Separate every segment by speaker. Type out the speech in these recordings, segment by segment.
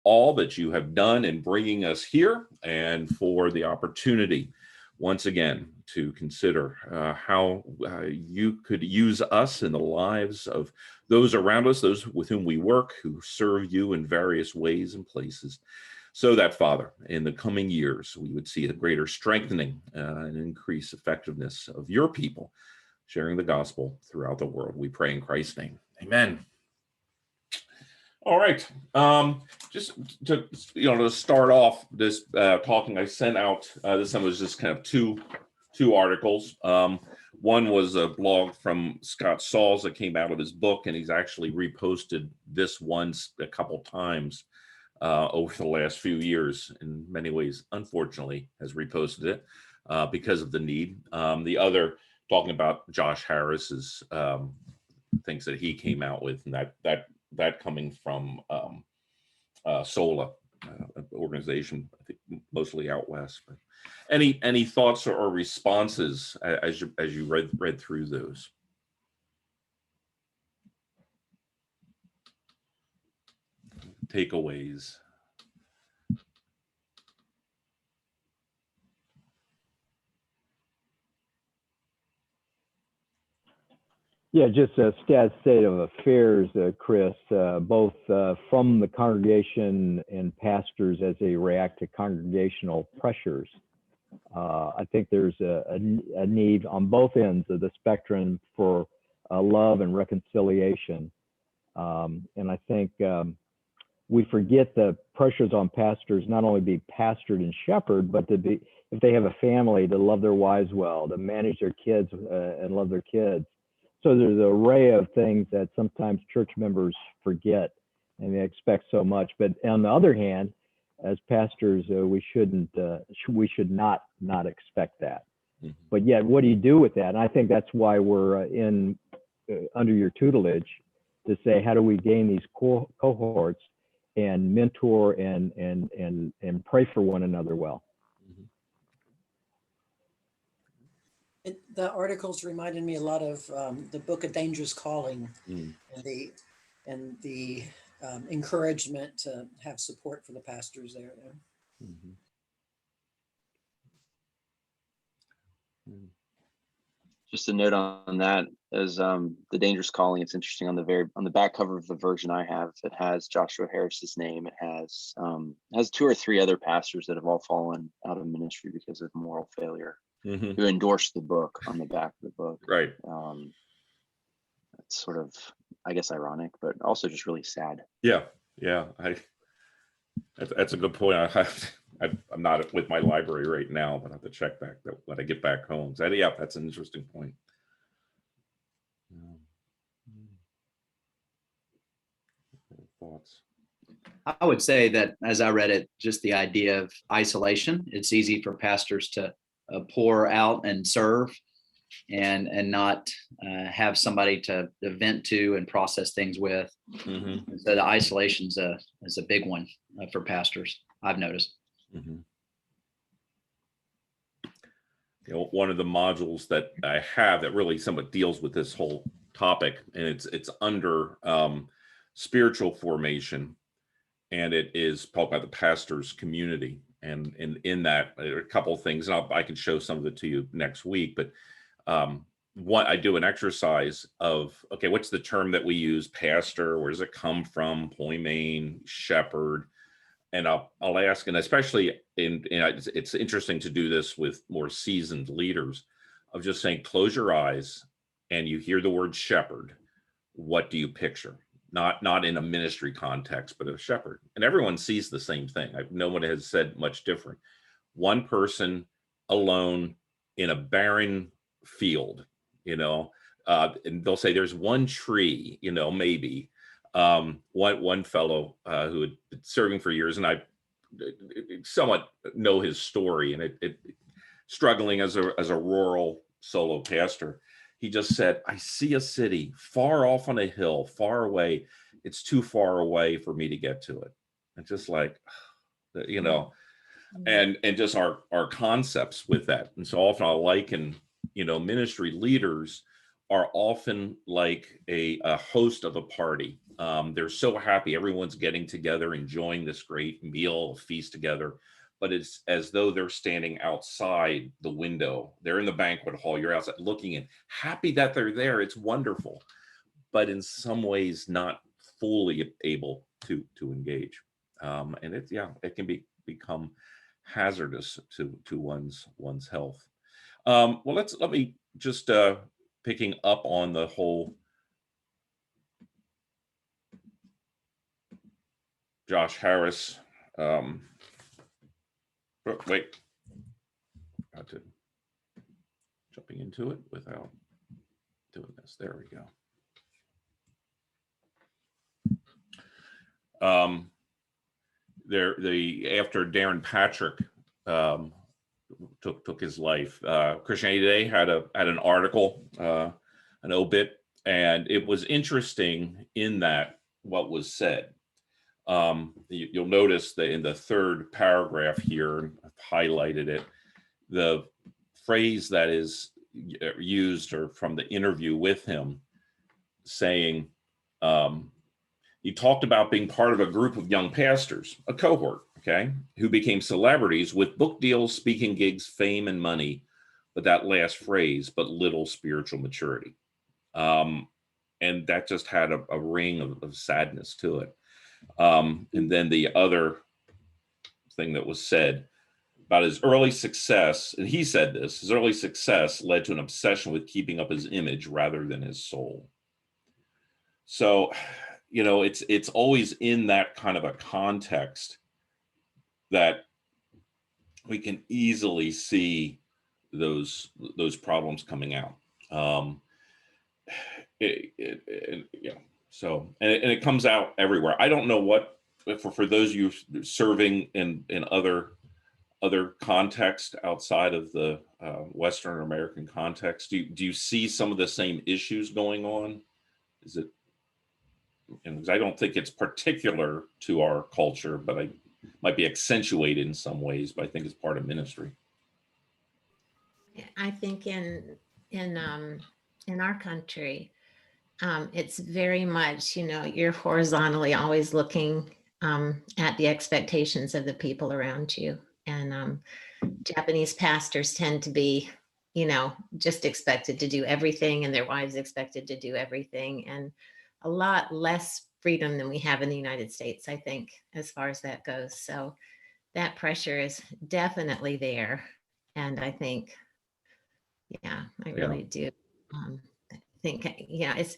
Speaker 1: all that you have done in bringing us here, and for the opportunity once again to consider how you could use us in the lives of those around us, those with whom we work, who serve you in various ways and places, so that, Father, in the coming years, we would see a greater strengthening and increased effectiveness of your people sharing the gospel throughout the world. We pray in Christ's name. Amen. All right. Just to start off this talking, I sent out this time was just kind of two articles. One was a blog from Scott Sauls that came out of his book, and he's actually reposted this once a couple times over the last few years. In many ways, unfortunately, has reposted it because of the need. The other talking about Josh Harris's things that he came out with, and that coming from SOLA organization, I think mostly out west. But any thoughts or responses as you read through those? Takeaways.
Speaker 2: Yeah, just a sad state of affairs, Chris, both from the congregation and pastors as they react to congregational pressures. I think there's a need on both ends of the spectrum for love and reconciliation. And I think we forget the pressures on pastors, not only be pastored and shepherded, but to be, if they have a family, to love their wives well, to manage their kids and love their kids. So there's an array of things that sometimes church members forget, and they expect so much. But on the other hand, as pastors, we should not expect that. Mm-hmm. But yet, what do you do with that? And I think that's why we're under your tutelage to say, how do we gain these cohorts and mentor and pray for one another well.
Speaker 3: The articles reminded me a lot of the book A Dangerous Calling, and the encouragement to have support for the pastors there. Mm-hmm.
Speaker 4: Just a note on that, as The Dangerous Calling, it's interesting, on the back cover of the version I have, it has Joshua Harris's name. It has two or three other pastors that have all fallen out of ministry because of moral failure, who endorsed the book on the back of the book.
Speaker 1: Right.
Speaker 4: It's sort of, I guess, ironic, but also just really sad.
Speaker 1: Yeah. That's a good point. I'm not with my library right now, but I have to check back that when I get back home. So yeah, that's an interesting point. Thoughts?
Speaker 5: I would say that as I read it, just the idea of isolation. It's easy for pastors to pour out and serve and not have somebody to vent to and process things with. Mm-hmm. So the isolation is a big one for pastors, I've noticed.
Speaker 1: Mm-hmm. You know, one of the modules that I have that really somewhat deals with this whole topic, and it's under spiritual formation, and it is talked about the pastor's community. And in that, there are a couple of things, and I can show some of it to you next week. But what I do an exercise of, okay, what's the term that we use? Pastor, where does it come from? Poimen, shepherd. And I'll ask, and especially it's interesting to do this with more seasoned leaders, of just saying, close your eyes and you hear the word shepherd. What do you picture? Not in a ministry context, but a shepherd. And everyone sees the same thing. No one has said much different. One person alone in a barren field, and they'll say there's one tree, maybe. One fellow who had been serving for years, and I somewhat know his story, and it struggling as a rural solo pastor, he just said, I see a city far off on a hill, far away. It's too far away for me to get to it. And just like, and just our concepts with that. And so often I liken, ministry leaders are often like a host of a party. They're so happy. Everyone's getting together, enjoying this great meal, feast together. But it's as though they're standing outside the window. They're in the banquet hall. You're outside looking in, happy that they're there. It's wonderful, but in some ways not fully able to engage. And it can become hazardous to one's health. Well, let me just picking up on the whole Josh Harris. Wait, got to jumping into it without doing this. There we go. After Darren Patrick took his life, Christianity Today had an article, an obit, and it was interesting in that what was said. You'll notice that in the third paragraph here, I've highlighted it, the phrase that is used or from the interview with him, saying he talked about being part of a group of young pastors, a cohort, okay, who became celebrities with book deals, speaking gigs, fame, and money. But that last phrase, but little spiritual maturity. And that just had a ring of sadness to it. And then the other thing that was said about his early success, and he said this, his early success led to an obsession with keeping up his image rather than his soul. So, it's always in that kind of a context that we can easily see those problems coming out. So it comes out everywhere. I don't know what for those of you serving in other context outside of the Western American context, do you see some of the same issues going on? Is it? And I don't think it's particular to our culture, but I might be accentuated in some ways, but I think it's part of ministry.
Speaker 6: I think in our country, it's very much, you're horizontally always looking at the expectations of the people around you. And Japanese pastors tend to be, just expected to do everything, and their wives expected to do everything, and a lot less freedom than we have in the United States, I think, as far as that goes. So that pressure is definitely there. And I think, I really do. Think,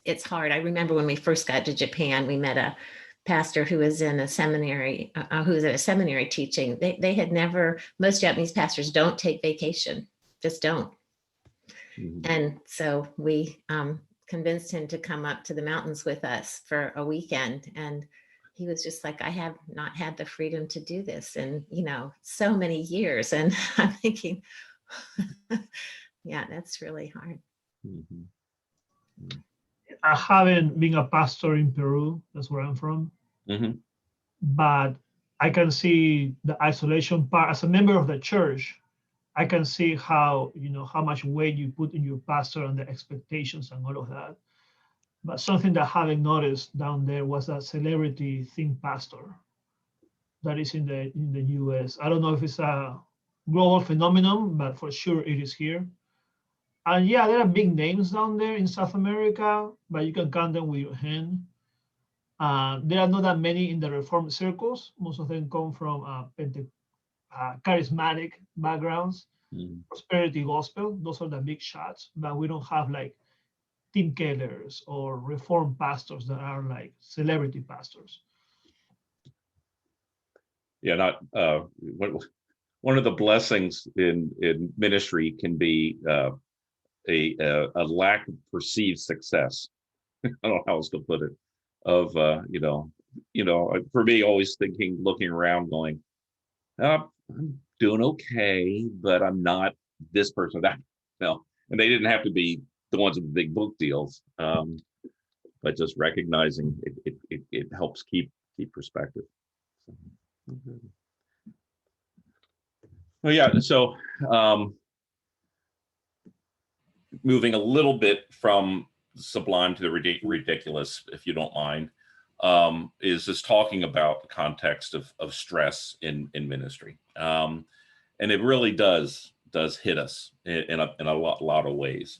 Speaker 6: it's hard. I remember when we first got to Japan, we met a pastor who was in a seminary, who was at a seminary teaching. They had never, most Japanese pastors don't take vacation, just don't. Mm-hmm. And so we convinced him to come up to the mountains with us for a weekend. And he was just like, I have not had the freedom to do this in, so many years. And I'm thinking, that's really hard.
Speaker 1: Mm-hmm.
Speaker 7: I haven't been a pastor in Peru. That's where I'm from. Mm-hmm. But I can see the isolation part. As a member of the church, I can see how much weight you put in your pastor and the expectations and all of that. But something that I haven't noticed down there was a celebrity theme pastor that is in the US. I don't know if it's a global phenomenon, but for sure it is here. And there are big names down there in South America, but you can count them with your hand. There are not that many in the Reformed circles. Most of them come from charismatic backgrounds, prosperity gospel. Those are the big shots, but we don't have like Tim Kellers or Reformed pastors that are like celebrity pastors.
Speaker 1: Not one of the blessings in ministry can be a lack of perceived success. I don't know how else to put it. Of for me, always thinking, looking around, going, I'm doing okay, but I'm not this person, that. And they didn't have to be the ones with the big book deals, but just recognizing it helps keep perspective. So moving a little bit from sublime to the ridiculous, if you don't mind. is just talking about the context of stress in ministry. And it really does hit us in a lot of ways.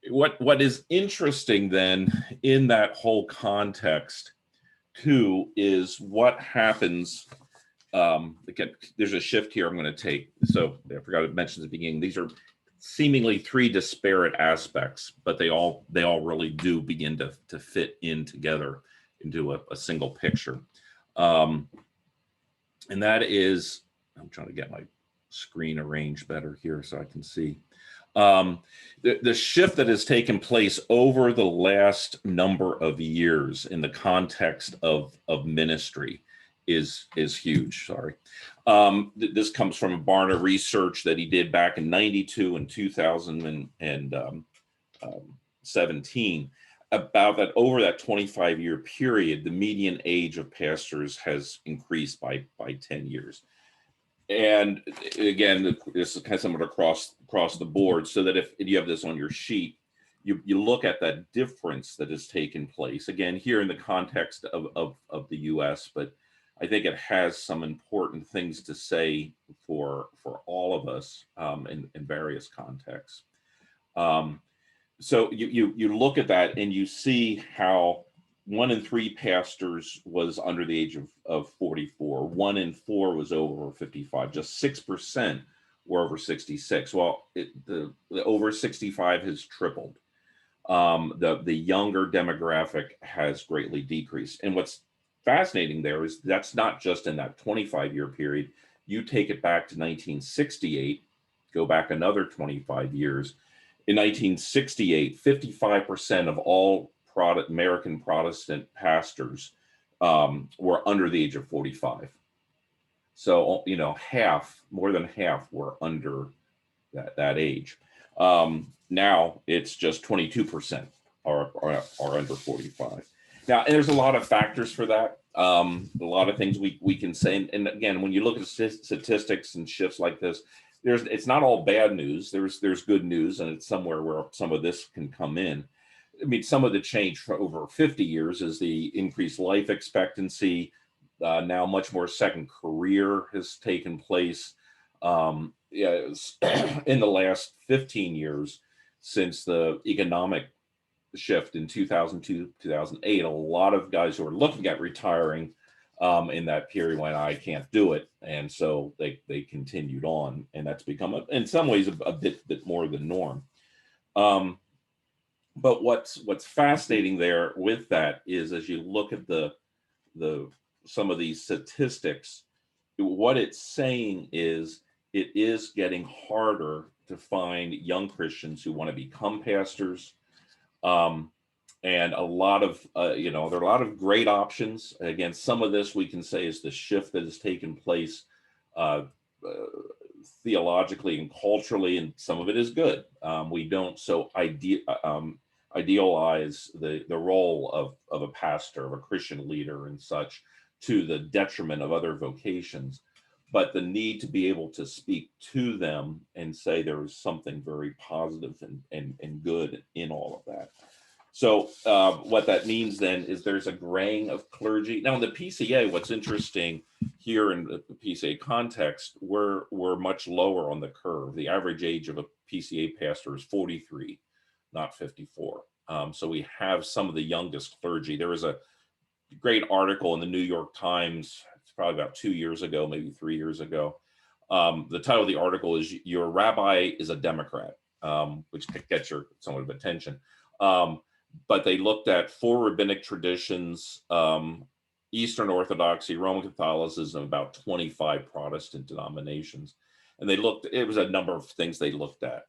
Speaker 1: What is interesting then in that whole context too is what happens. Again, there's a shift here I'm going to take. So I forgot to mention at the beginning, these are seemingly three disparate aspects, but they all really do begin to fit in together into a single picture. And that is, I'm trying to get my screen arranged better here so I can see. The shift that has taken place over the last number of years in the context of ministry is huge. Sorry. This comes from a Barna research that he did back in 92 and 2017 about that over that 25-year period, the median age of pastors has increased by 10 years. And again, this is kind of similar across the board, so that if you have this on your sheet, you look at that difference that has taken place, again, here in the context of the US, but I think it has some important things to say for all of us in various contexts. So you look at that and you see how 1 in 3 pastors was under the age of 44. 1 in 4 was over 55. Just 6% were over 66. Well, the over 65 has tripled. The younger demographic has greatly decreased. And what's fascinating there is that's not just in that 25-year period. You take it back to 1968, go back another 25 years. In 1968, 55% of all American Protestant pastors were under the age of 45. So, more than half were under that age. Now it's just 22% are under 45. Now, and there's a lot of factors for that. A lot of things we can say. And again, when you look at statistics and shifts like this, it's not all bad news. There's good news, and it's somewhere where some of this can come in. I mean, some of the change for over 50 years is the increased life expectancy. Now much more second career has taken place. In the last 15 years since the economic shift in 2002, 2008, a lot of guys who are looking at retiring in that period went, I can't do it. And so they continued on, and that's become, in some ways, a bit more the norm. But what's fascinating there with that is, as you look at some of these statistics, what it's saying is it is getting harder to find young Christians who want to become pastors. And a lot of, there are a lot of great options. Again, some of this we can say is the shift that has taken place theologically and culturally, and some of it is good. We don't so idealize the role of a pastor, of a Christian leader and such, to the detriment of other vocations. But the need to be able to speak to them and say there is something very positive and good in all of that. So what that means then is there's a graying of clergy. Now in the PCA, what's interesting here in the PCA context, we're much lower on the curve. The average age of a PCA pastor is 43, not 54. So we have some of the youngest clergy. There was a great article in the New York Times, it's probably about 2 years ago, maybe 3 years ago. The title of the article is "Your Rabbi is a Democrat," which gets your somewhat of attention. But they looked at 4 rabbinic traditions, Eastern Orthodoxy, Roman Catholicism, about 25 Protestant denominations. And it was a number of things they looked at,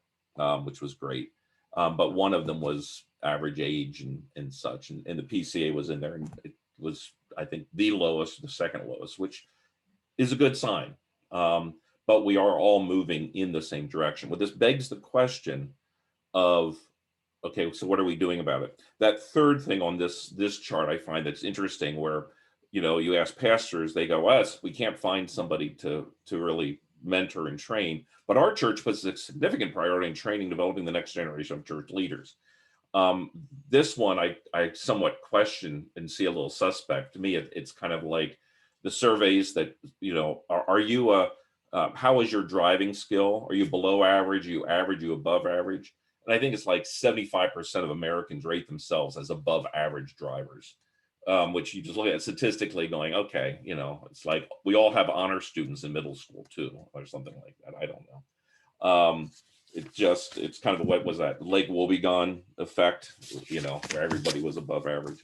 Speaker 1: which was great. But one of them was average age and such. And the PCA was in there, and it was, I think, the lowest, the second lowest, which is a good sign. But we are all moving in the same direction. Well, this begs the question of, okay, so what are we doing about it? That third thing on this chart I find that's interesting, where you ask pastors, they go, well, we can't find somebody to really mentor and train. But our church puts a significant priority in training, developing the next generation of church leaders. This one I somewhat question and see a little suspect. To me, it's kind of like the surveys that, are you how is your driving skill? Are you below average? Are you average? Are you above average? And I think it's like 75% of Americans rate themselves as above average drivers, which you just look at statistically going, okay, it's like we all have honor students in middle school too, or something like that. I don't know. It's kind of what was that Lake Wobegon effect, where everybody was above average.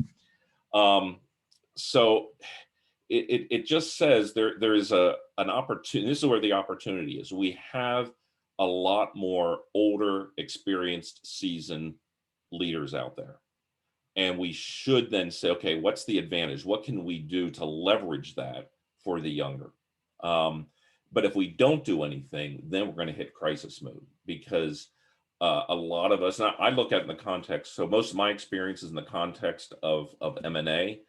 Speaker 1: So it just says there is an opportunity. This is where the opportunity is. We have a lot more older, experienced, seasoned leaders out there. And we should then say, okay, what's the advantage? What can we do to leverage that for the younger? But if we don't do anything, then we're going to hit crisis mode, because a lot of us, I look at it in the context. So most of my experience is in the context of M&A.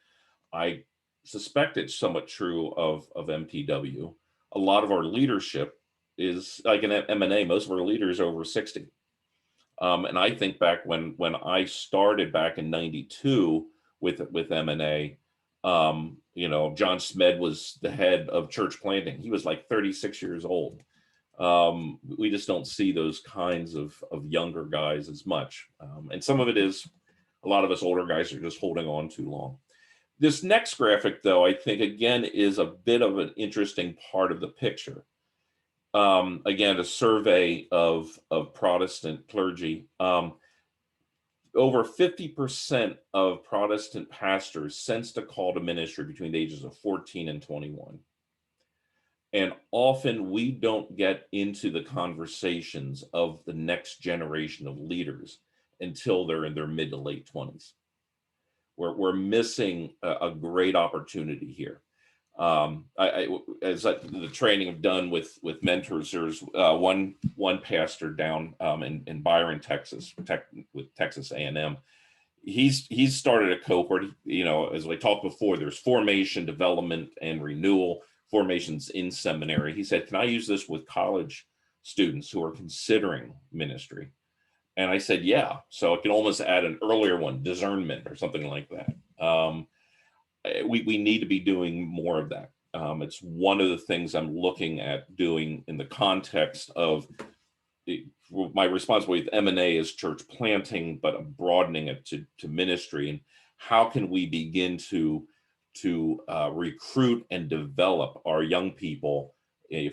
Speaker 1: I suspect it's somewhat true of MTW. A lot of our leadership is like in M&A, most of our leaders are over 60. And I think back when I started back in '92 with M&A, John Smed was the head of church planting. He was like 36 years old. We just don't see those kinds of younger guys as much. And some of it is a lot of us older guys are just holding on too long. This next graphic, though, I think, again, is a bit of an interesting part of the picture. Again, a survey of Protestant clergy. Over 50% of Protestant pastors sensed a call to ministry between the ages of 14 and 21. And often we don't get into the conversations of the next generation of leaders until they're in their mid to late 20s. We're missing a great opportunity here. As the training I've done with mentors, there's one pastor down in Byron, Texas, with Texas A&M. He's started a cohort. As we talked before, there's formation, development, and renewal. Formations in seminary. He said, "Can I use this with college students who are considering ministry?" And I said, "Yeah." So I can almost add an earlier one, discernment or something like that. We need to be doing more of that. It's one of the things I'm looking at doing in the context of my responsibility with M&A is church planting, but I'm broadening it to ministry. And how can we begin to recruit and develop our young people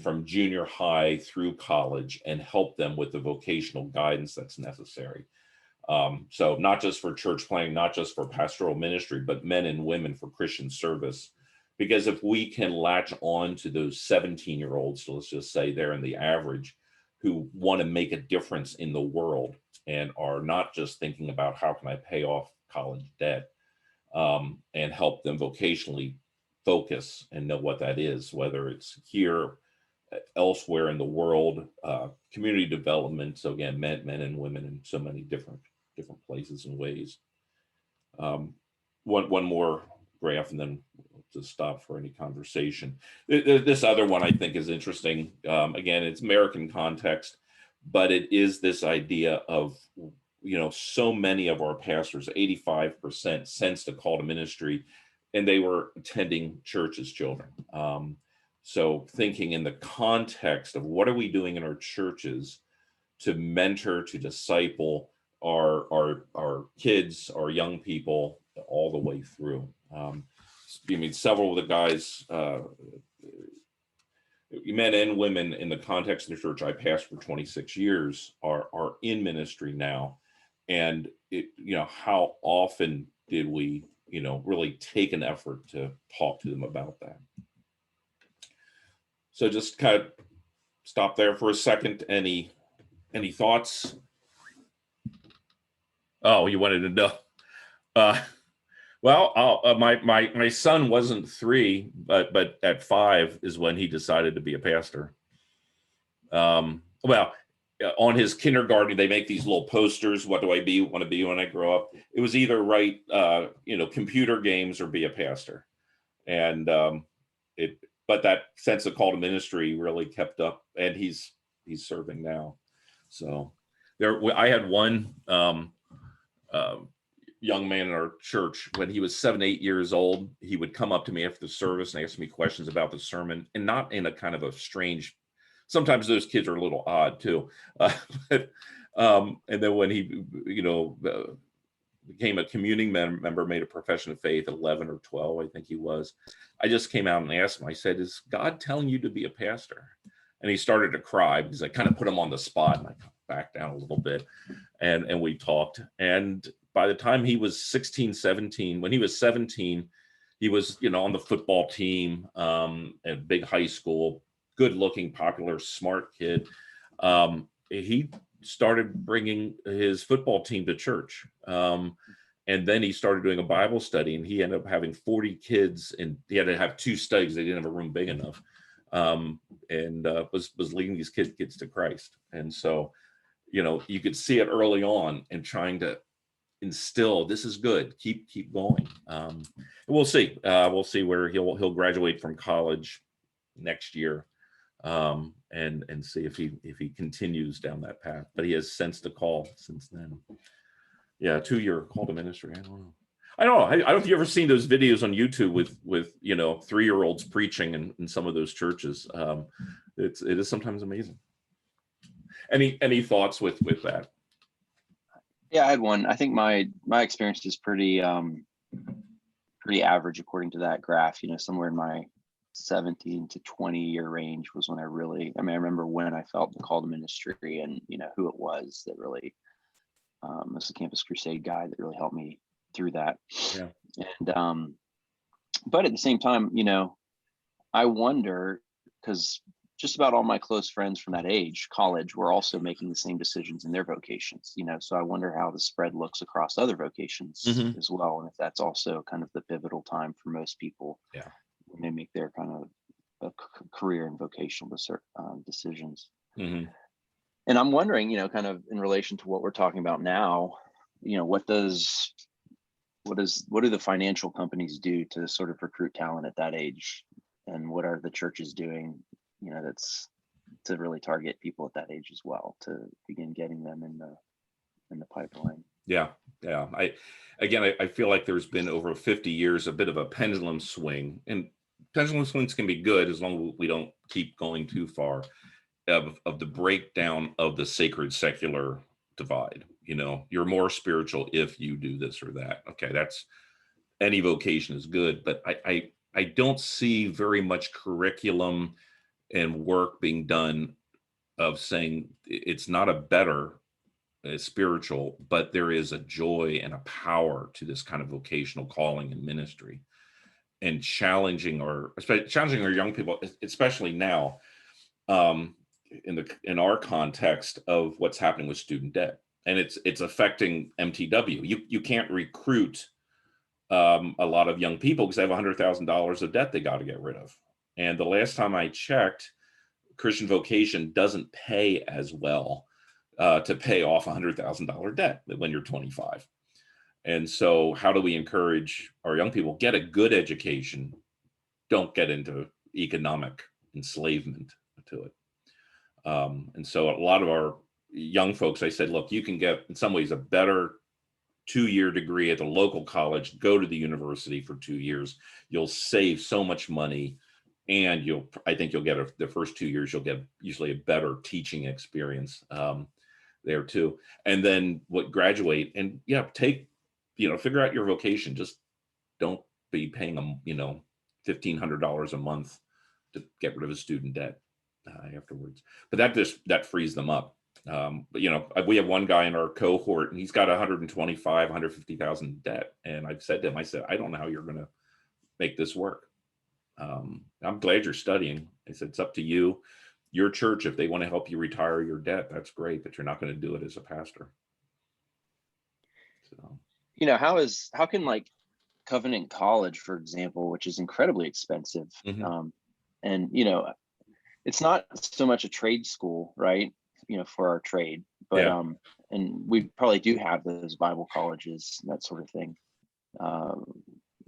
Speaker 1: from junior high through college and help them with the vocational guidance that's necessary? So not just for church planting, not just for pastoral ministry, but men and women for Christian service. Because if we can latch on to those 17-year-olds, so let's just say they're in the average, who want to make a difference in the world and are not just thinking about how can I pay off college debt, and help them vocationally focus and know what that is, whether it's here, elsewhere in the world, community development. So again, men and women in so many different places and ways. One more graph and then we'll just stop for any conversation. This other one I think is interesting. Again, it's American context, but it is this idea of, so many of our pastors, 85% sensed a call to ministry, and they were attending church as children. So thinking in the context of what are we doing in our churches to mentor, to disciple our kids, our young people all the way through. Several of the guys, men and women in the context of the church I pastored for 26 years are in ministry now. And how often did we, really take an effort to talk to them about that? So just kind of stop there for a second. Any thoughts? Oh, you wanted to know? Well, my son wasn't 3, but at 5 is when he decided to be a pastor. On his kindergarten, they make these little posters. What do I want to be when I grow up? It was either write, computer games or be a pastor. And but that sense of call to ministry really kept up, and he's serving now. So I had one young man in our church. When he was 7, 8 years old, he would come up to me after the service and ask me questions about the sermon, and not in a kind of a strange. Sometimes those kids are a little odd too, but, and then when he, became a communing member, made a profession of faith at 11 or 12, I think he was. I just came out and asked him. I said, "Is God telling you to be a pastor?" And he started to cry because I kind of put him on the spot, and I backed down a little bit, and we talked. And by the time he was 16, 17, when he was 17, he was, on the football team at big high school, good looking, popular, smart kid. He started bringing his football team to church. And then he started doing a Bible study, and he ended up having 40 kids, and he had to have 2 studies. They didn't have a room big enough. And was leading these kids to Christ. And so, you could see it early on and trying to instill, this is good, keep going. We'll see. We'll see where he'll graduate from college next year, and see if he continues down that path. But he has sensed a call since then. Yeah, 2-year call to ministry. I don't know. I don't know if you ever seen those videos on YouTube with 3-year-olds preaching in some of those churches. It is sometimes amazing. Any thoughts with that?
Speaker 4: Yeah, I had one. I think my experience is pretty average according to that graph. Somewhere in my 17 to 20 year range was when I remember when I felt the call to ministry, and who it was that really was the Campus Crusade guy that really helped me through that.
Speaker 1: Yeah.
Speaker 4: And but at the same time, I wonder, because just about all my close friends from that age, college, were also making the same decisions in their vocations, so I wonder how the spread looks across other vocations as well, and if that's also kind of the pivotal time for most people.
Speaker 1: Yeah.
Speaker 4: When they make their kind of career and vocational decisions.
Speaker 1: Mm-hmm.
Speaker 4: And I'm wondering, kind of in relation to what we're talking about now, what do the financial companies do to sort of recruit talent at that age, and what are the churches doing, that's to really target people at that age as well, to begin getting them in the pipeline.
Speaker 1: Yeah. I feel like there's been over 50 years a bit of a pendulum swing, and pendulum swings can be good as long as we don't keep going too far, of the breakdown of the sacred secular divide. You're more spiritual if you do this or that. Okay, that's, any vocation is good, but I don't see very much curriculum and work being done of saying it's not a better spiritual, but there is a joy and a power to this kind of vocational calling and ministry, and challenging our young people, especially now, in our context of what's happening with student debt, and it's affecting MTW. You can't recruit a lot of young people because they have $100,000 of debt they got to get rid of. And the last time I checked, Christian vocation doesn't pay as well to pay off $100,000 debt when you're 25. And so how do we encourage our young people? Get a good education. Don't get into economic enslavement to it. And so a lot of our young folks, I said, look, you can get in some ways a better 2-year degree at the local college, go to the university for 2 years. You'll save so much money, and I think you'll get the first 2 years, you'll get usually a better teaching experience there too. And then graduate and figure out your vocation. Just don't be paying them, $1,500 a month to get rid of a student debt afterwards. But that frees them up. But we have one guy in our cohort, and he's got 150,000 debt. And I've said to him, I don't know how you're going to make this work. I'm glad you're studying. I said, it's up to you, your church. If they want to help you retire your debt, that's great, but you're not going to do it as a pastor. So,
Speaker 4: how can like Covenant College, for example, which is incredibly expensive, and it's not so much a trade school, right? For our trade, but and we probably do have those Bible colleges and that sort of thing.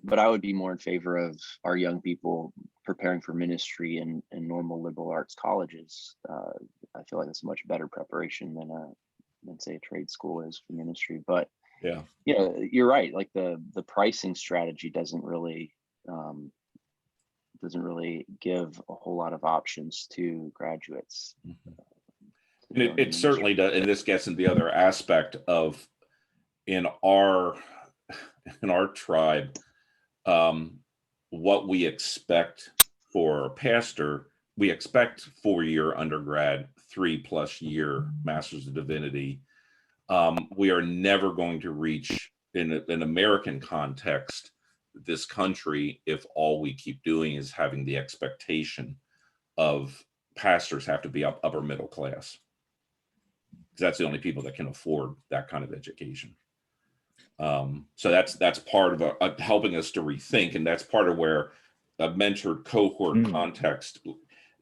Speaker 4: But I would be more in favor of our young people preparing for ministry in normal liberal arts colleges. I feel like it's a much better preparation than say a trade school is for ministry. But
Speaker 1: Yeah.
Speaker 4: You're right. Like the pricing strategy doesn't really give a whole lot of options to graduates.
Speaker 1: And it certainly does. And this gets into the other aspect of in our tribe, what we expect for a pastor. We expect 4-year undergrad, 3+ year Master's of Divinity. We are never going to reach in an American context this country if all we keep doing is having the expectation of pastors have to be upper middle class, because that's the only people that can afford that kind of education. So that's part of helping us to rethink, and that's part of where a mentored cohort context.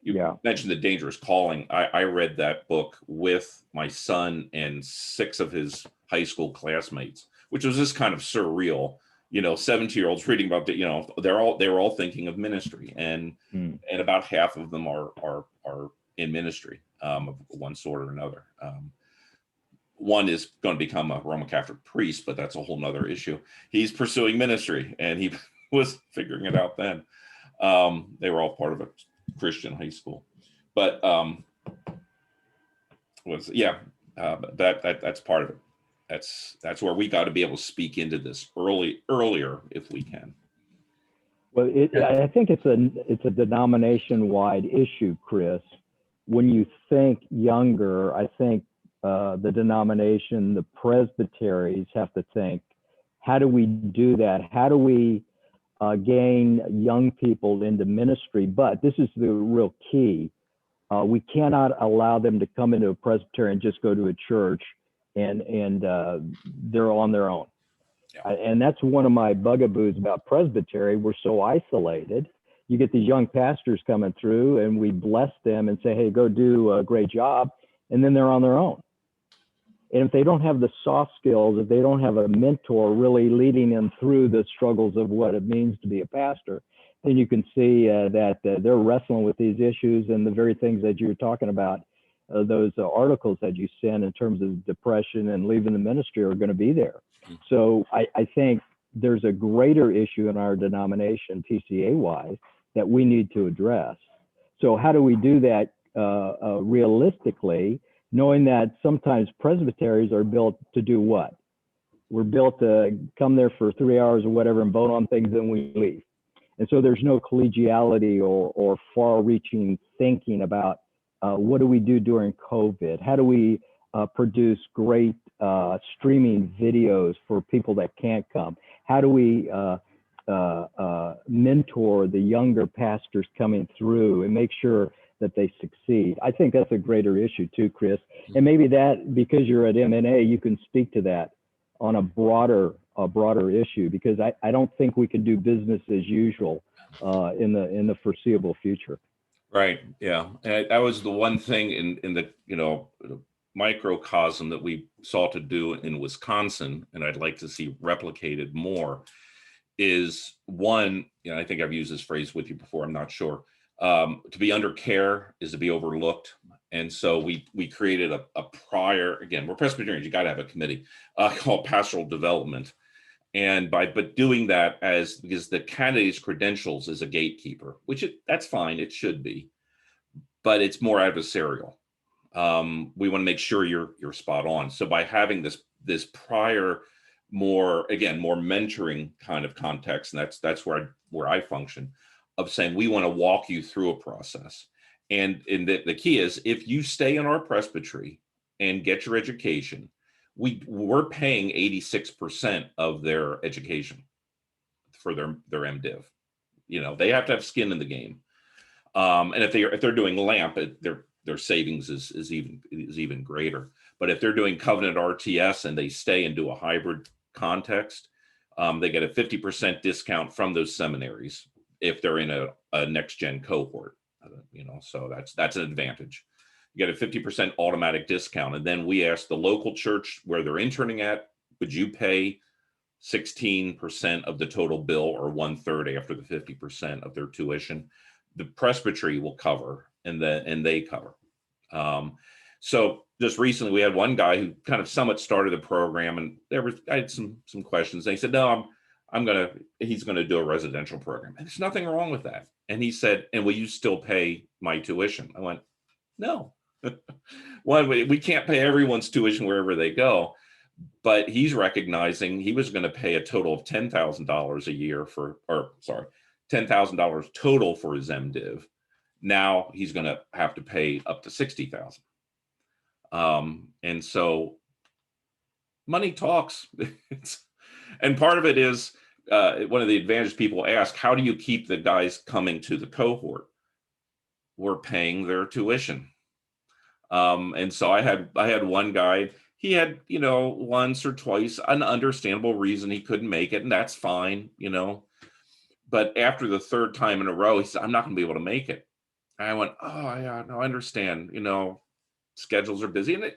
Speaker 1: You mentioned The Dangerous Calling. I read that book with my son and 6 of his high school classmates, which was just kind of surreal. 17-year-olds reading about they were all thinking of ministry, and about half of them are in ministry of one sort or another. One is going to become a Roman Catholic priest, but that's a whole nother issue. He's pursuing ministry, and he was figuring it out then. They were all part of a Christian high school, but that's part of it. That's where we got to be able to speak into this earlier if we can.
Speaker 2: Well, I think it's a denomination-wide issue, Chris. When you think younger, I think the denomination, the presbyteries have to think, how do we do that? How do we gain young people into ministry? But this is the real key. We cannot allow them to come into a presbytery and just go to a church and they're on their own. Yeah. And that's one of my bugaboos about presbytery. We're so isolated. You get these young pastors coming through and we bless them and say, hey, go do a great job. And then they're on their own. And if they don't have the soft skills, if they don't have a mentor really leading them through the struggles of what it means to be a pastor, then you can see that they're wrestling with these issues and the very things that you're talking about. Those articles that you send in terms of depression and leaving the ministry are going to be there. So I think there's a greater issue in our denomination, PCA-wise, that we need to address. So how do we do that realistically, knowing that sometimes presbyteries are built to do what? We're built to come there for 3 hours or whatever and vote on things, and we leave. And so there's no collegiality or far-reaching thinking about what do we do during COVID? How do we produce great streaming videos for people that can't come? How do we mentor the younger pastors coming through and make sure that they succeed? I think that's a greater issue too, Chris. And maybe that, because you're at MNA, you can speak to that on a broader issue, because I don't think we can do business as usual in the foreseeable future.
Speaker 1: Right. Yeah. And that was the one thing in the microcosm that we sought to do in Wisconsin, and I'd like to see replicated more, is one, I think I've used this phrase with you before, I'm not sure. To be under care is to be overlooked. And so we created a prior, again, we're Presbyterians, you got to have a committee called Pastoral Development. And but doing that because the candidate's credentials is a gatekeeper, which that's fine, it should be, but it's more adversarial. We want to make sure you're spot on. So by having this prior, more mentoring kind of context, and that's where I function, of saying we want to walk you through a process. And the key is, if you stay in our presbytery and get your education, we're paying 86% of their education for their MDiv. They have to have skin in the game. And if they're doing LAMP, their savings is even greater. But if they're doing Covenant RTS and they stay and do a hybrid context, they get a 50% discount from those seminaries if they're in a NXTGEN cohort. So that's an advantage. You get a 50% automatic discount. And then we ask the local church where they're interning at, would you pay 16% of the total bill, or 1/3 after the 50% of their tuition? The presbytery will cover, and they cover. So just recently we had one guy who kind of somewhat started the program, and I had some questions. And he said, no, he's gonna do a residential program. And there's nothing wrong with that. And he said, and will you still pay my tuition? I went, no. One, we can't pay everyone's tuition wherever they go, but he's recognizing he was going to pay a total of $10,000 a year $10,000 total for his MDiv. Now he's going to have to pay up to $60,000. And so money talks. And part of it is one of the advantages people ask, how do you keep the guys coming to the cohort? We're paying their tuition. And so I had one guy, he had, once or twice an understandable reason he couldn't make it, and that's fine, but after the third time in a row, he said, I'm not gonna be able to make it. And I went, oh yeah, no, I understand, schedules are busy, and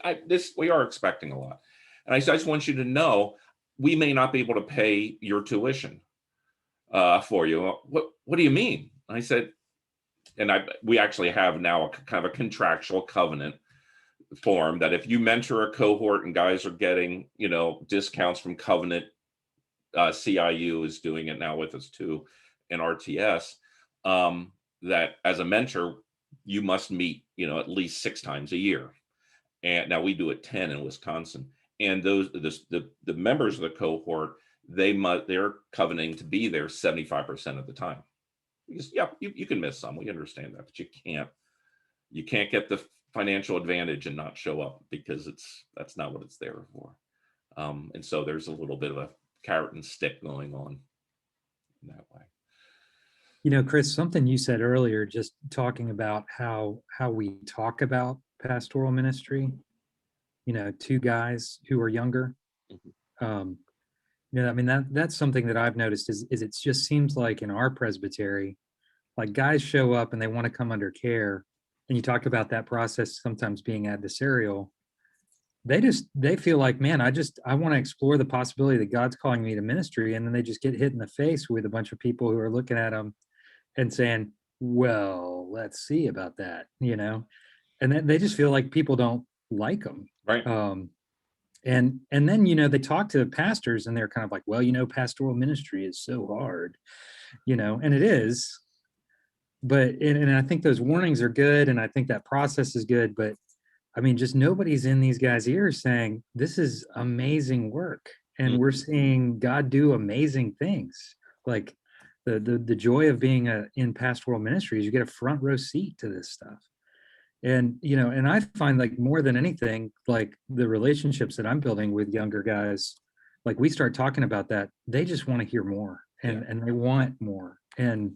Speaker 1: we are expecting a lot. And I said, I just want you to know, we may not be able to pay your tuition for you. What do you mean? I said, and we actually have now a kind of a contractual covenant form that if you mentor a cohort and guys are getting, discounts from Covenant, CIU is doing it now with us too, and RTS, that as a mentor, you must meet, at least 6 times a year. And now we do it 10 in Wisconsin. And the members of the cohort, they're covenanting to be there 75% of the time. Because, yeah, you can miss some. We understand that, but you can't get the financial advantage and not show up, because that's not what it's there for. And so there's a little bit of a carrot and stick going on in that way.
Speaker 8: Chris, something you said earlier, just talking about how we talk about pastoral ministry, to guys who are younger. I mean, that's something that I've noticed is it just seems like in our presbytery, like guys show up and they want to come under care. And you talked about that process sometimes being adversarial. They feel like, man, I want to explore the possibility that God's calling me to ministry. And then they just get hit in the face with a bunch of people who are looking at them and saying, well, let's see about that, and then they just feel like people don't like them.
Speaker 1: Right.
Speaker 8: And then, they talk to pastors and they're kind of like, well, pastoral ministry is so hard, and it is. But, and I think those warnings are good. And I think that process is good. But I mean, just nobody's in these guys' ears saying, this is amazing work. And we're seeing God do amazing things. Like the joy of being in pastoral ministry is you get a front row seat to this stuff. And, and I find, like, more than anything, like the relationships that I'm building with younger guys, like we start talking about that, they just want to hear more and they want more. And,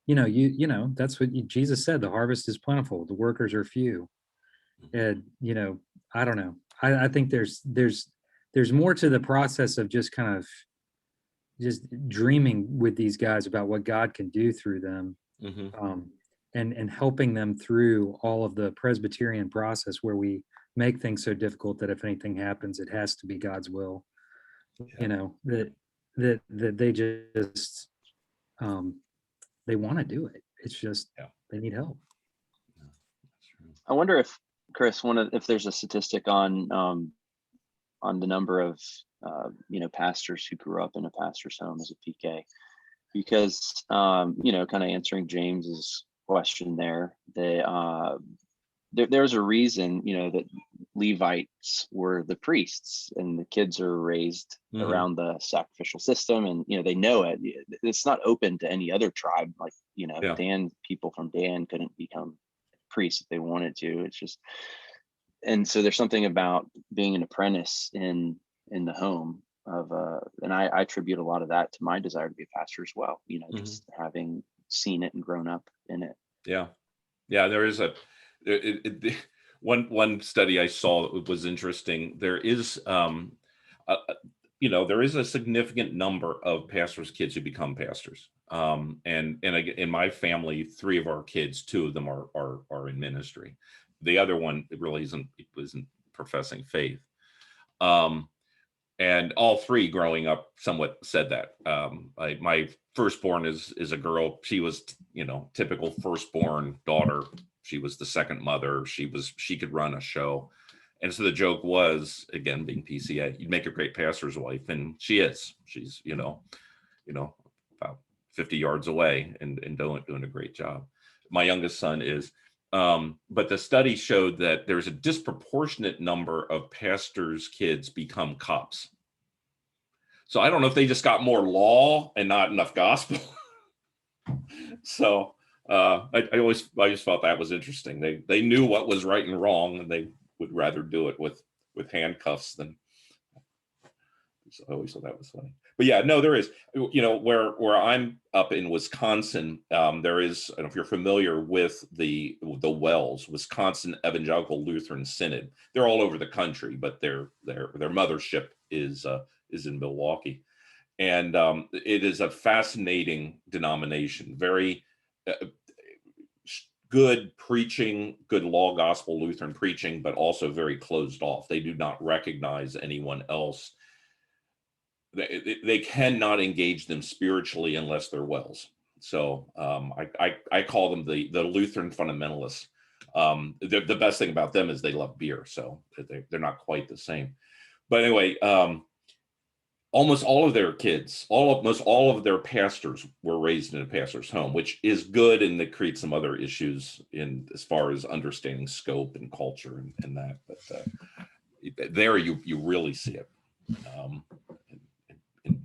Speaker 8: that's what Jesus said, the harvest is plentiful, the workers are few. And, I don't know. I think there's more to the process of just kind of just dreaming with these guys about what God can do through them. And helping them through all of the Presbyterian process where we make things so difficult that if anything happens, it has to be God's will. That they just they want to do it. It's just they need help.
Speaker 4: I wonder if, Chris, if there's a statistic on the number of pastors who grew up in a pastor's home as a PK, because kind of answering James's question there, there's a reason that Levites were the priests, and the kids are raised around the sacrificial system, and they know it. It's not open to any other tribe. Like Dan, people from Dan couldn't become priests if they wanted to. It's just, and so there's something about being an apprentice in the home of and I attribute a lot of that to my desire to be a pastor as well. Just having seen it and grown up in it.
Speaker 1: Yeah. There is one study I saw that was interesting. There is there is a significant number of pastors' kids who become pastors. And in my family, 3 of our kids, 2 of them are in ministry. The other one, it really isn't professing faith. And all three growing up somewhat said that. My firstborn is a girl. She was, typical firstborn daughter. She was the second mother. She could run a show. And so the joke was, again, being PCA, you'd make a great pastor's wife. And she is. She's, about 50 yards away and doing a great job. My youngest son is. But the study showed that there's a disproportionate number of pastors' kids become cops. So I don't know if they just got more law and not enough gospel. So I just thought that was interesting. They knew what was right and wrong, and they would rather do it with handcuffs than. So I always thought that was funny. But yeah, no, there is. Where I'm up in Wisconsin, there is. I don't know if you're familiar with the Wells, Wisconsin Evangelical Lutheran Synod. They're all over the country, but their mothership is in Milwaukee, and it is a fascinating denomination. Very good preaching, good law gospel Lutheran preaching, but also very closed off. They do not recognize anyone else. They cannot engage them spiritually unless they're Wells. So I call them the Lutheran fundamentalists. The best thing about them is they love beer, so they're not quite the same. But anyway, almost all of their kids, almost all of their pastors were raised in a pastor's home, which is good, and that creates some other issues in as far as understanding scope and culture and that. But there you really see it.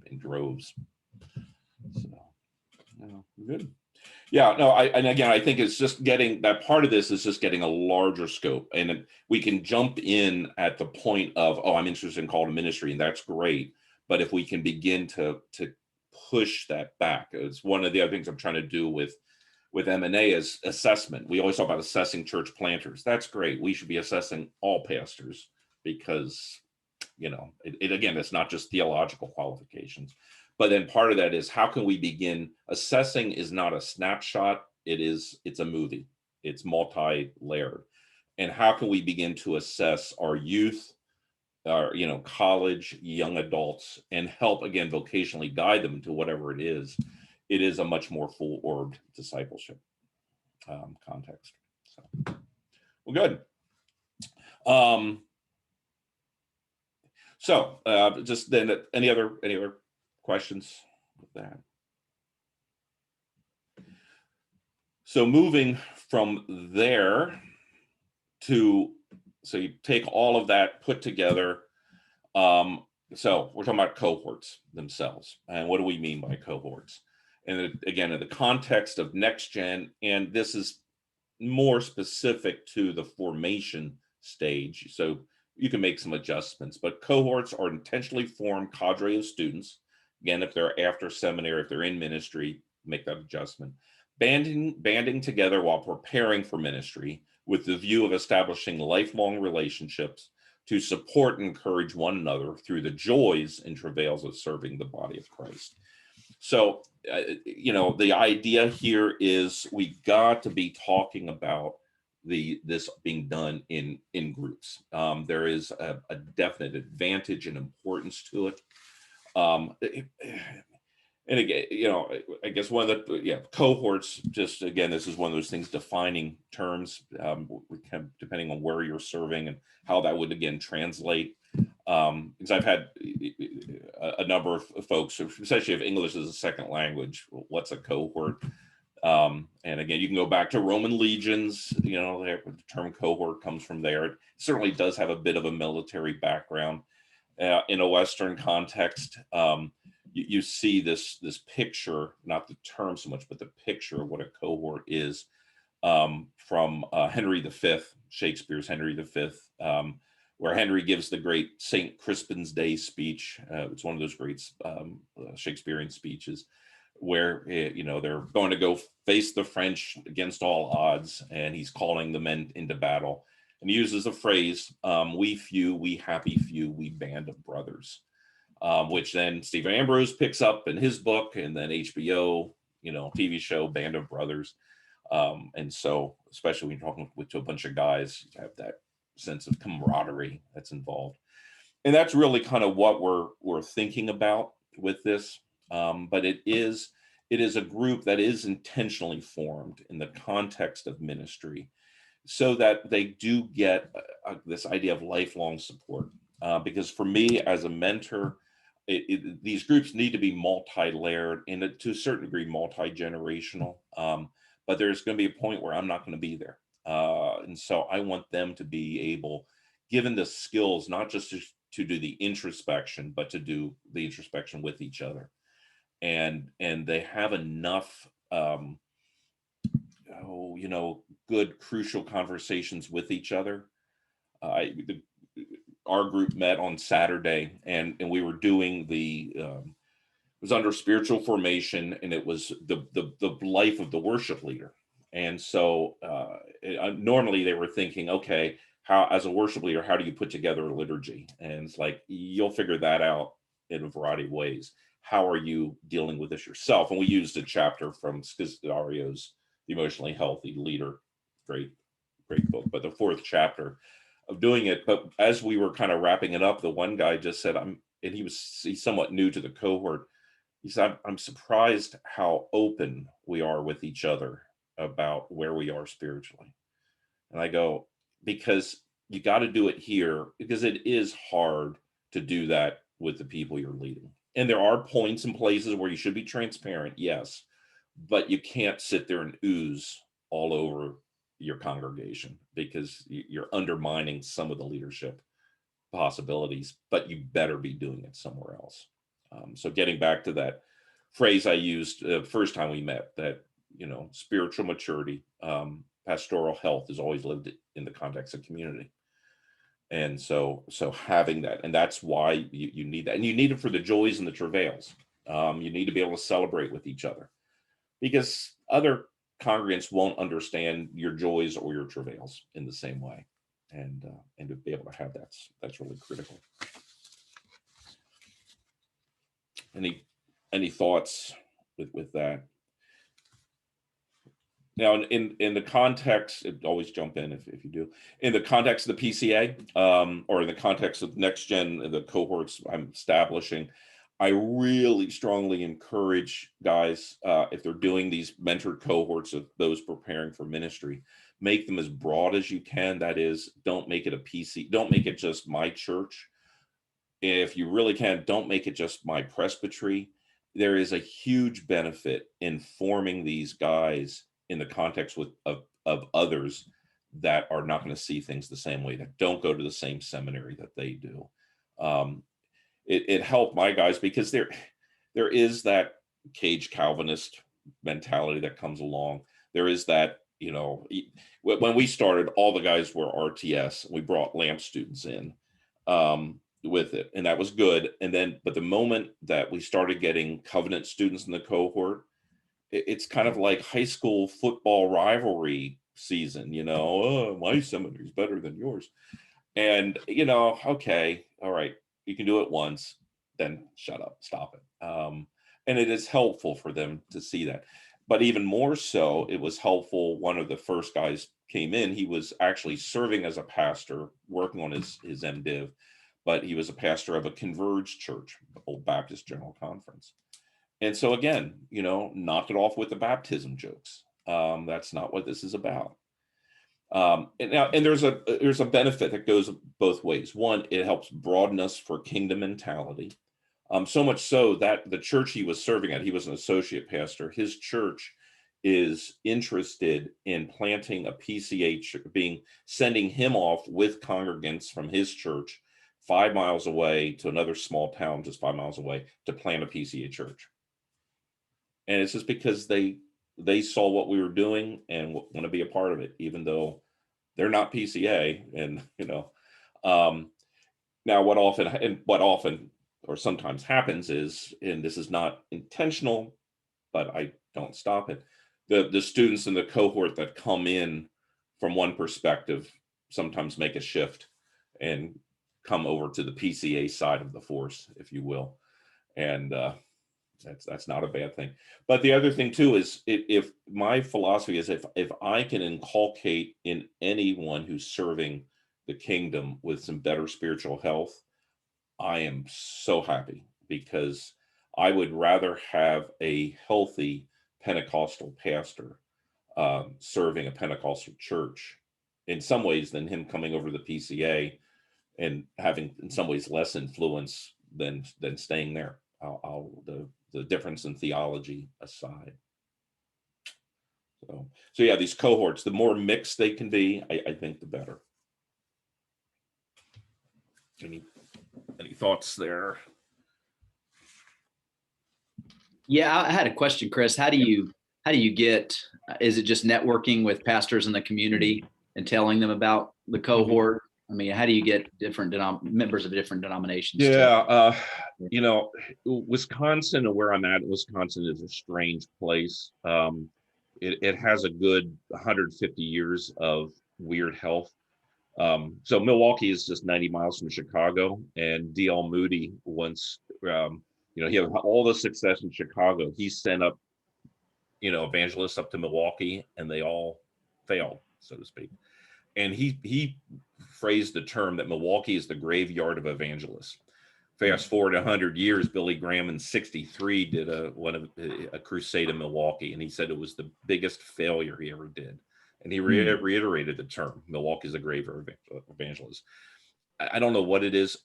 Speaker 1: In droves. So, good. Yeah, no, I think it's just getting that part of this is just getting a larger scope, and we can jump in at the point of, I'm interested in call to ministry, and that's great. But if we can begin to push that back, it's one of the other things I'm trying to do with M&A is assessment. We always talk about assessing church planters. That's great. We should be assessing all pastors because again, it's not just theological qualifications, but then part of that is how can we begin assessing is not a snapshot. It's a movie. It's multi-layered. And how can we begin to assess our youth, our, college, young adults, and help again, vocationally guide them to whatever it is. It is a much more full-orbed discipleship context. So, well, good. So just then, any other questions with that? So moving from there so you take all of that put together. So we're talking about cohorts themselves, and what do we mean by cohorts? And again, in the context of NXTGEN, and this is more specific to the formation stage. So you can make some adjustments, but cohorts are intentionally formed cadre of students. Again, if they're after seminary, if they're in ministry, make that adjustment. Banding together while preparing for ministry with the view of establishing lifelong relationships to support and encourage one another through the joys and travails of serving the body of Christ. So, the idea here is we got to be talking about this being done in groups. There is a definite advantage and importance to it. And again, I guess one of the cohorts, just again, this is one of those things, defining terms, depending on where you're serving and how that would again translate. Because I've had a number of folks, especially if English is a second language, what's a cohort? And again, you can go back to Roman legions, the term cohort comes from there. It certainly does have a bit of a military background. In a Western context, you see this picture, not the term so much, but the picture of what a cohort is, from Henry V, Shakespeare's Henry V, where Henry gives the great St. Crispin's Day speech. It's one of those great Shakespearean speeches where, they're going to go face the French against all odds, and he's calling the men into battle. And he uses the phrase, we few, we happy few, we band of brothers, which then Stephen Ambrose picks up in his book, and then HBO, TV show, Band of Brothers. And so, especially when you're talking to a bunch of guys, you have that sense of camaraderie that's involved. And that's really kind of what we're thinking about with this. But it is a group that is intentionally formed in the context of ministry, so that they do get this idea of lifelong support. Because for me as a mentor, these groups need to be multi-layered and to a certain degree multi-generational. But there's going to be a point where I'm not going to be there. And so I want them to be able, given the skills, not just to do the introspection, but to do the introspection with each other. And they have enough good crucial conversations with each other. Our group met on Saturday, and we were doing it was under spiritual formation, and it was the life of the worship leader. And so normally they were thinking, okay, how, as a worship leader, how do you put together a liturgy? And it's like, you'll figure that out in a variety of ways. How are you dealing with this yourself? And we used a chapter from Scisdario's The Emotionally Healthy Leader, great book, but the 4th chapter of doing it. But as we were kind of wrapping it up, the one guy just said, and he's somewhat new to the cohort. He said, I'm surprised how open we are with each other about where we are spiritually. And I go, because you got to do it here, because it is hard to do that with the people you're leading. And there are points and places where you should be transparent, yes, but you can't sit there and ooze all over your congregation, because you're undermining some of the leadership possibilities, but you better be doing it somewhere else. So getting back to that phrase I used first time we met, that, spiritual maturity, pastoral health is always lived in the context of community. And so having that, and that's why you need that. And you need it for the joys and the travails. You need to be able to celebrate with each other, because other congregants won't understand your joys or your travails in the same way. And to be able to have that's really critical. Any thoughts with that? Now, in the context, always jump in if you do, in the context of the PCA, or in the context of NXTGEN, the cohorts I'm establishing, I really strongly encourage guys, if they're doing these mentored cohorts of those preparing for ministry, make them as broad as you can. That is, don't make it a PC, don't make it just my church. If you really can, don't make it just my presbytery. There is a huge benefit in forming these guys in the context of others that are not going to see things the same way, that don't go to the same seminary that they do. It helped my guys, because there is that cage Calvinist mentality that comes along. There is that, when we started, all the guys were RTS. We brought LAMP students in with it, and that was good. And then, but the moment that we started getting Covenant students in the cohort, it's kind of like high school football rivalry season, oh, my seminary is better than yours. And, okay, all right, you can do it once, then shut up, stop it. And it is helpful for them to see that. But even more so, it was helpful. One of the first guys came in, he was actually serving as a pastor, working on his MDiv, but he was a pastor of a Converge church, Old Baptist General Conference. And so again, knocked it off with the baptism jokes. That's not what this is about. And there's a benefit that goes both ways. One, it helps broaden us for kingdom mentality. So much so that the church he was serving at, he was an associate pastor. His church is interested in planting a PCA, sending him off with congregants from his church 5 miles away to another small town just 5 miles away to plant a PCA church. And it's just because they saw what we were doing and want to be a part of it, even though they're not PCA. And, now what often or sometimes happens is, and this is not intentional, but I don't stop it, the students in the cohort that come in from one perspective sometimes make a shift and come over to the PCA side of the force, if you will. And that's not a bad thing. But the other thing too is, if my philosophy is, if I can inculcate in anyone who's serving the kingdom with some better spiritual health, I am so happy, because I would rather have a healthy Pentecostal pastor serving a Pentecostal church in some ways than him coming over to the PCA and having in some ways less influence than staying there. The difference in theology aside. So yeah, these cohorts, the more mixed they can be, I think the better. Any thoughts there?
Speaker 5: Yeah, I had a question, Chris. How do you get, is it just networking with pastors in the community and telling them about the cohort? I mean, how do you get different members of different denominations?
Speaker 1: Yeah, Wisconsin, and where I'm at, Wisconsin is a strange place. It has a good 150 years of weird health. So Milwaukee is just 90 miles from Chicago, and D.L. Moody once, he had all the success in Chicago. He sent up, evangelists up to Milwaukee, and they all failed, so to speak. And he phrased the term that Milwaukee is the graveyard of evangelists. Fast forward 100 years, Billy Graham in '63 did a crusade in Milwaukee, and he said it was the biggest failure he ever did. And he reiterated the term, Milwaukee is a graveyard of evangelists. I don't know what it is.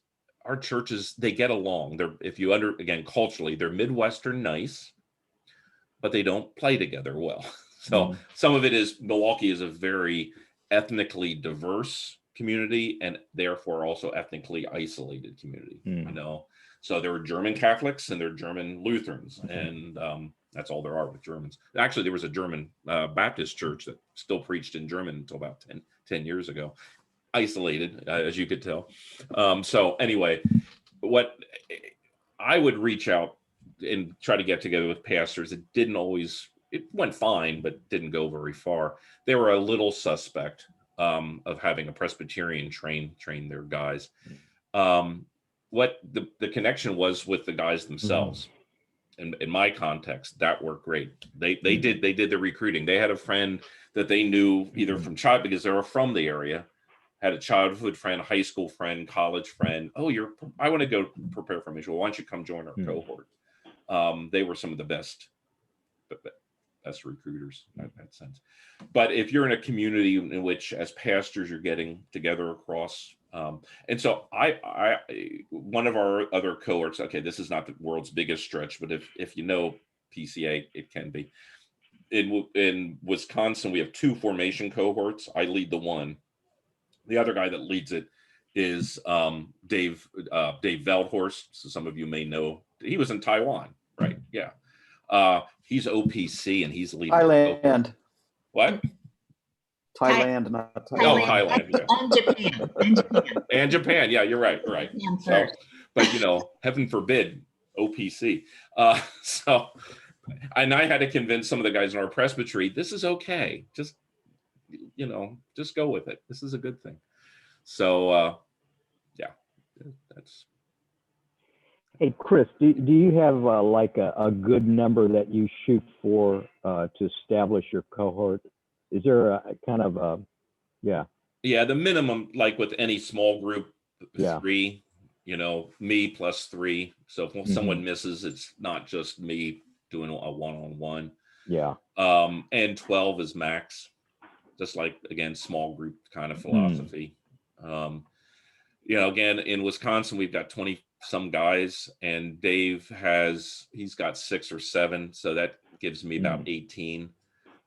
Speaker 1: Our churches, they get along. Again, culturally, they're Midwestern nice, but they don't play together well. So some of it is Milwaukee is a very ethnically diverse community, and therefore also ethnically isolated community. So there were German Catholics and there are German Lutherans, and that's all there are with Germans. Actually, there was a German Baptist church that still preached in German until about 10 years ago. Isolated, as you could tell. So anyway, what I would reach out and try to get together with pastors. It went fine, but didn't go very far. They were a little suspect of having a Presbyterian train their guys. What the connection was with the guys themselves. In my context, that worked great. They did the recruiting. They had a friend that they knew either from because they were from the area, had a childhood friend, high school friend, college friend. Oh, I want to go prepare for mission. Well, why don't you come join our cohort? They were some of the best recruiters in that sense. But if you're in a community in which, as pastors, you're getting together across, and so one of our other cohorts. Okay, this is not the world's biggest stretch, but if you know PCA, it can be. In Wisconsin, we have 2 formation cohorts. I lead the one. The other guy that leads it is Dave Veldhorst. So some of you may know, he was in Taiwan, right? Yeah. He's OPC and he's leading
Speaker 9: Thailand.
Speaker 1: What?
Speaker 9: Thailand, not
Speaker 1: Taiwan.
Speaker 9: Taiwan.
Speaker 1: Oh, Thailand, yeah. And Japan. Yeah, you're right. Right. So, but heaven forbid, OPC. And I had to convince some of the guys in our presbytery, this is okay. Just go with it. This is a good thing. So, that's.
Speaker 2: Hey, Chris, do you have like a good number that you shoot for to establish your cohort? Is there a kind of yeah, the
Speaker 1: minimum, like with any small group, 3, me plus 3. So if someone misses, it's not just me doing a one-on-one.
Speaker 2: Yeah.
Speaker 1: And 12 is max, just like, again, small group kind of philosophy. Again, in Wisconsin, we've got 20 some guys, and Dave he's got 6 or 7, so that gives me about 18,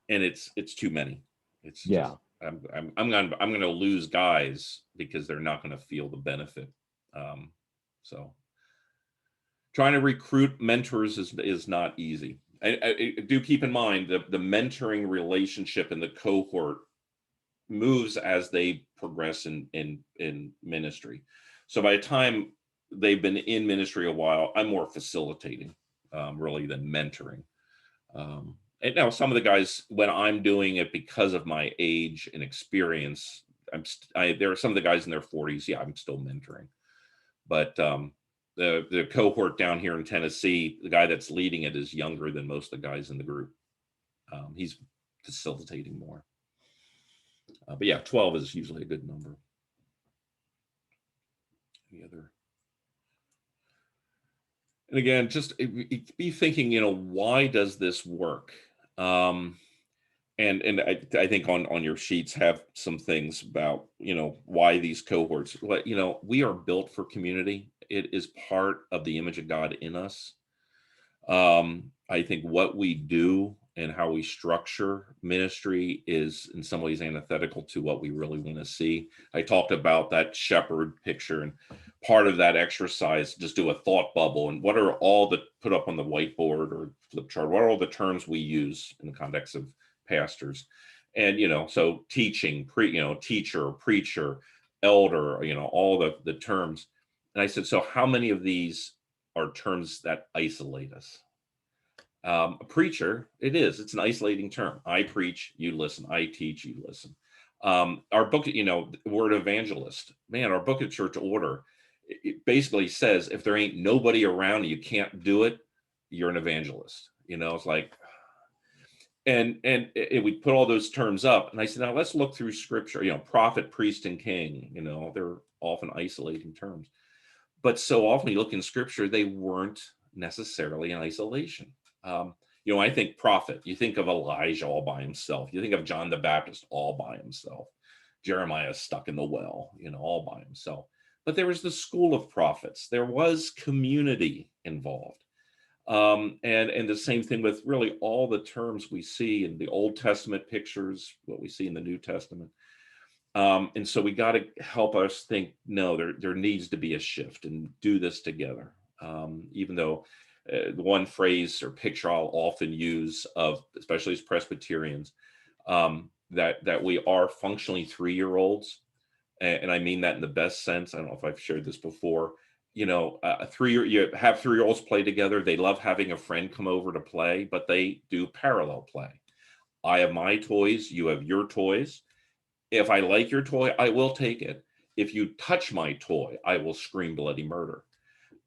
Speaker 1: and it's too many. It's just, I'm gonna lose guys because they're not going to feel the benefit. So trying to recruit mentors is not easy. I do keep in mind the mentoring relationship in the cohort moves as they progress in ministry. So by the time they've been in ministry a while, I'm more facilitating really than mentoring. And now some of the guys, when I'm doing it because of my age and experience, there are some of the guys in their 40s. Yeah, I'm still mentoring. But the cohort down here in Tennessee, the guy that's leading it is younger than most of the guys in the group. He's facilitating more. But yeah, 12 is usually a good number. Any other And again, just be thinking, why does this work? And I think on your sheets have some things about, why these cohorts, we are built for community. It is part of the image of God in us. I think what we do and how we structure ministry is in some ways antithetical to what we really want to see. I talked about that shepherd picture, and part of that exercise, just do a thought bubble. And what are all the put up on the whiteboard or flip chart? What are all the terms we use in the context of pastors? And, so teaching, teacher, preacher, elder, all the terms. And I said, so how many of these are terms that isolate us? A preacher, it's an isolating term. I preach, you listen. I teach, you listen. Our book, word evangelist, man, our book of church order, it basically says if there ain't nobody around you can't do it, you're an evangelist. It's like, and we put all those terms up, and I said, now let's look through scripture. Prophet, priest, and king. They're often isolating terms, but so often you look in scripture, they weren't necessarily in isolation. I think prophet, you think of Elijah all by himself. You think of John the Baptist all by himself. Jeremiah stuck in the well, all by himself. But there was the school of prophets. There was community involved. And the same thing with really all the terms we see in the Old Testament pictures, what we see in the New Testament. And so we got to help us think, no, there needs to be a shift and do this together. Even though the one phrase or picture I'll often use of, especially as Presbyterians, that we are functionally 3-year-olds. And I mean that in the best sense. I don't know if I've shared this before. You have 3-year-olds play together. They love having a friend come over to play, but they do parallel play. I have my toys, you have your toys. If I like your toy, I will take it. If you touch my toy, I will scream bloody murder.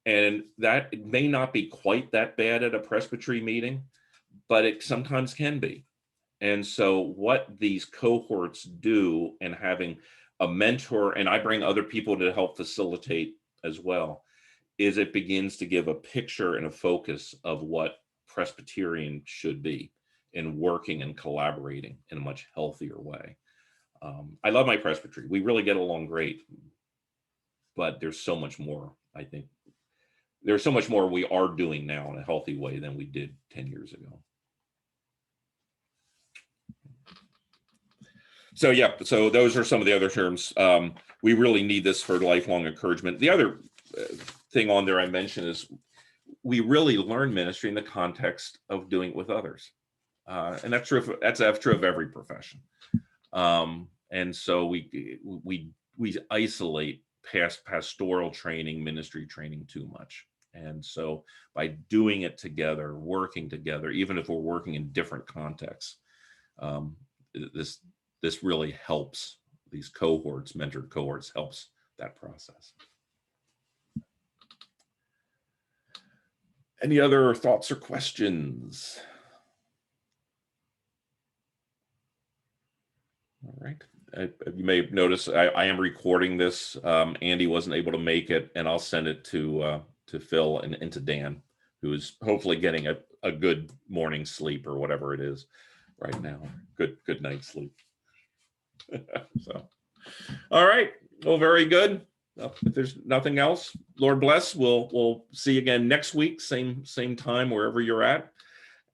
Speaker 1: And that may not be quite that bad at a presbytery meeting, but it sometimes can be. And so what these cohorts do, and having a mentor, and I bring other people to help facilitate as well, is it begins to give a picture and a focus of what Presbyterian should be in working and collaborating in a much healthier way. I love my presbytery. We really get along great, but there's so much more, I think. There's so much more we are doing now in a healthy way than we did 10 years ago. So yeah, so those are some of the other terms. We really need this for lifelong encouragement. The other thing on there I mentioned is we really learn ministry in the context of doing it with others. And that's true. That's true of every profession. And so we isolate pastoral training, ministry training too much. And so by doing it together, working together, even if we're working in different contexts, this really helps. These cohorts, mentored cohorts, helps that process. Any other thoughts or questions? All right. You may have noticed I am recording this. Andy wasn't able to make it, and I'll send it to Phil and to Dan, who is hopefully getting a good morning sleep or whatever it is right now. Good night's sleep. So, all right. Well, very good. If there's nothing else, Lord bless. We'll see you again next week, same time wherever you're at,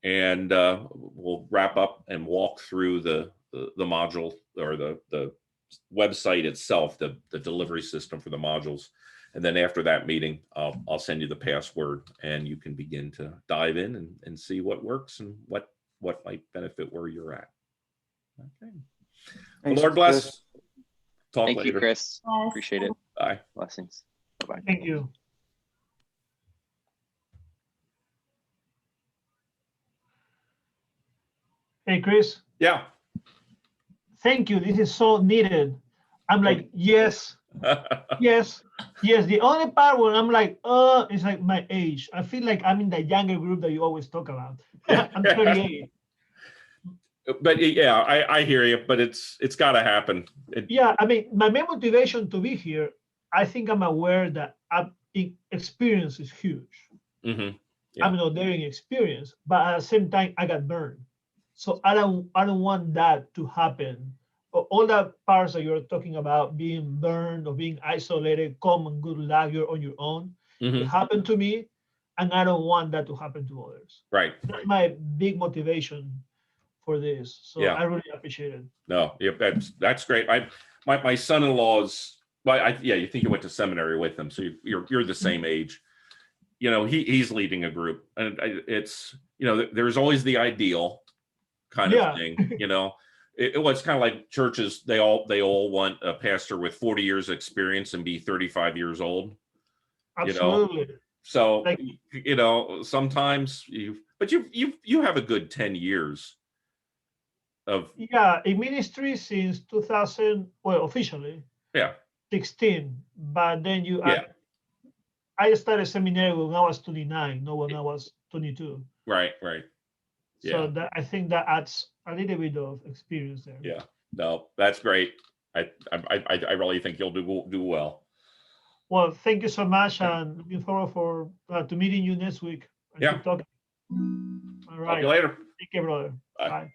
Speaker 1: and we'll wrap up and walk through the module or the website itself, the delivery system for the modules. And then after that meeting, I'll send you the password, and you can begin to dive in and see what works and what might benefit where you're at. Okay. Well, Lord bless.
Speaker 9: Chris.
Speaker 1: Talk
Speaker 4: Thank
Speaker 1: later.
Speaker 4: you, Chris. Appreciate it.
Speaker 1: Bye.
Speaker 4: Blessings. Bye-bye.
Speaker 7: Thank you. Hey, Chris.
Speaker 1: Yeah.
Speaker 7: Thank you. This is so needed. I'm like, yes, yes. The only part where I'm like, it's like my age. I feel like I'm in the younger group that you always talk about. I'm 38.
Speaker 1: But yeah, I hear you, but it's got to happen.
Speaker 7: Yeah, I mean, my main motivation to be here, I think I'm aware that experience is huge.
Speaker 1: Mm-hmm. Yeah.
Speaker 7: I'm not daring experience, but at the same time, I got burned. So I don't want that to happen. All that parts that you're talking about, being burned or being isolated, common good luck, you're on your own.
Speaker 1: Mm-hmm.
Speaker 7: It happened to me, and I don't want that to happen to others.
Speaker 1: Right.
Speaker 7: That's my big motivation for this. So
Speaker 1: Yeah.
Speaker 7: I really appreciate it.
Speaker 1: No, yeah, that's great. My son-in-law's, well, you think you went to seminary with him, so you're the same age. You know, he's leading a group, and it's, you know, there's always the ideal kind of thing. You know, it's kind of like churches. They all want a pastor with 40 years experience and be 35 years old.
Speaker 7: Absolutely.
Speaker 1: You know, so
Speaker 7: Like,
Speaker 1: you know, sometimes you have a good 10 years of
Speaker 7: in ministry since 2000, well, officially 16, but then I started seminary when I was 29, not when I was 22.
Speaker 1: Right.
Speaker 7: So that, I think that adds a little bit of experience there.
Speaker 1: Yeah, no, that's great. I really think you'll do well.
Speaker 7: Well, thank you so much, and looking forward to meeting you next week. And keep talking. All right.
Speaker 1: Talk to you later.
Speaker 7: Take care, brother.
Speaker 1: Bye.
Speaker 7: Bye.